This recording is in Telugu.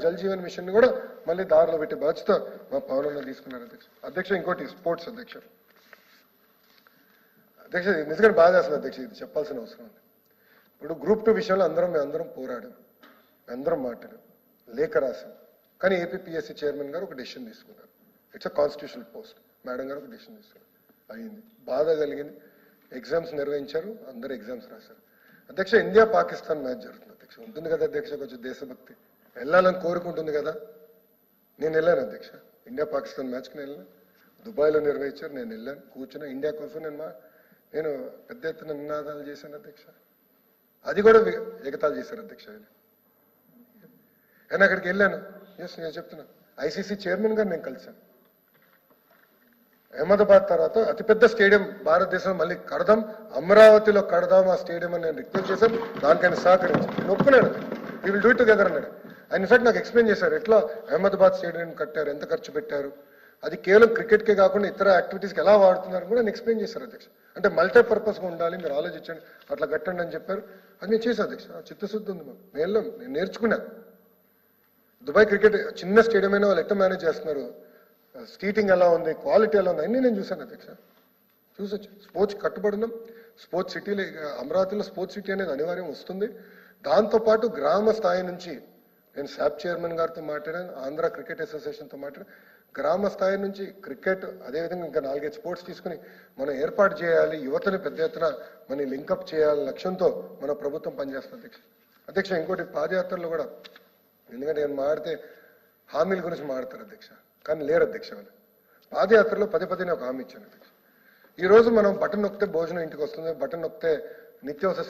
జల్ జీవన్ మిషన్ ని కూడా మళ్ళీ దారిలో పెట్టే బాధ్యత మా పవన్ తీసుకున్నారు అధ్యక్ష ఇంకోటి స్పోర్ట్స్ అధ్యక్ష నిజంగా బాధ అసలు అధ్యక్ష ఇది చెప్పాల్సిన అవసరం ఉంది. ఇప్పుడు గ్రూప్ 2 విషయంలో అందరం పోరాడాం, అందరం మాట్లాడాం, లేఖ రాశాం. కానీ ఏపీపీఎస్సీ చైర్మన్ గారు ఒక డెసిషన్ తీసుకున్నారు. It's a constitutional post. Madam గారు ఒక డెసిషన్ తీసుకున్నారు. అయింది, బాధ కలిగింది. ఎగ్జామ్స్ నిర్వహించారు, అందరు ఎగ్జామ్స్ రాశారు. అధ్యక్ష ఇండియా పాకిస్తాన్ మ్యాచ్ జరుగుతుంది అధ్యక్ష. ఉంటుంది కదా అధ్యక్ష, కొంచెం దేశభక్తి వెళ్ళాలని కోరుకుంటుంది కదా. నేను వెళ్ళాను అధ్యక్ష, ఇండియా పాకిస్తాన్ మ్యాచ్కి నేను వెళ్ళాను. దుబాయ్లో నిర్వహించారు, నేను వెళ్ళాను, కూర్చున్నా. ఇండియా కోసం నేను పెద్ద ఎత్తున నినాదాలు చేశాను అధ్యక్ష. అది కూడా ఎగతాలు చేశారు అధ్యక్ష. నేను అక్కడికి వెళ్ళాను. ఎస్, నేను చెప్తున్నా, ఐసీసీ చైర్మన్ గారు నేను కలిశాను. అహ్మదాబాద్ తర్వాత అతిపెద్ద స్టేడియం భారతదేశం మళ్ళీ కడదాం, అమరావతిలో కడదాం ఆ స్టేడియం అని నేను రిక్వెస్ట్ చేశాను. దానికైనా సహకరించాను, నేను ఒప్పుకున్నాను. We will do it together అన్నాడు. ఆయన ఇన్ఫాక్ట్ నాకు ఎక్స్ప్లెయిన్ చేశారు ఎట్లా అహ్మదాబాద్ స్టేడియం కట్టారు, ఎంత ఖర్చు పెట్టారు, అది కేవలం క్రికెట్కే కాకుండా ఇతర యాక్టివిటీస్కి ఎలా వాడుతున్నారు కూడా నేను ఎక్స్ప్లెయిన్ చేశారు అధ్యక్ష. అంటే మల్టీపర్పస్గా ఉండాలి, మీరు ఆలోచించండి, అట్లా కట్టండి అని చెప్పారు. అది నేను చేశాను అధ్యక్ష. చిత్తశుద్ధి ఉంది మాకు. నేను నేర్చుకున్నాను. దుబాయ్ క్రికెట్ చిన్న స్టేడియం అయినా వాళ్ళు ఎట్లా మేనేజ్ చేస్తున్నారు, సీటింగ్ ఎలా ఉంది, క్వాలిటీ ఎలా ఉంది, అన్నీ నేను చూశాను అధ్యక్ష. చూసొచ్చు. స్పోర్ట్స్ కట్టుబడినాం. స్పోర్ట్స్ సిటీలో అమరావతిలో స్పోర్ట్స్ సిటీ అనేది అనివార్యం వస్తుంది. దాంతోపాటు గ్రామ స్థాయి నుంచి నేను శాప్ చైర్మన్ గారితో మాట్లాడాను, ఆంధ్ర క్రికెట్ అసోసియేషన్తో మాట్లాడాను. గ్రామ స్థాయి నుంచి క్రికెట్, అదేవిధంగా ఇంకా 4-5 స్పోర్ట్స్ తీసుకుని మనం ఏర్పాటు చేయాలి, యువతని పెద్ద ఎత్తున మనం లింకప్ చేయాలి లక్ష్యంతో మన ప్రభుత్వం పనిచేస్తుంది అధ్యక్ష. ఇంకోటి పాదయాత్రలో కూడా, ఎందుకంటే నేను మాడితే హామీల గురించి మాడతారు అధ్యక్ష, కానీ లేరు అధ్యక్ష. వాళ్ళు పాదయాత్రలో పదే ఒక హామీ ఇచ్చాను అధ్యక్ష. ఈరోజు మనం బటన్ నొక్కితే భోజనం ఇంటికి వస్తుంది, బటన్ నొక్కితే నిత్యావసర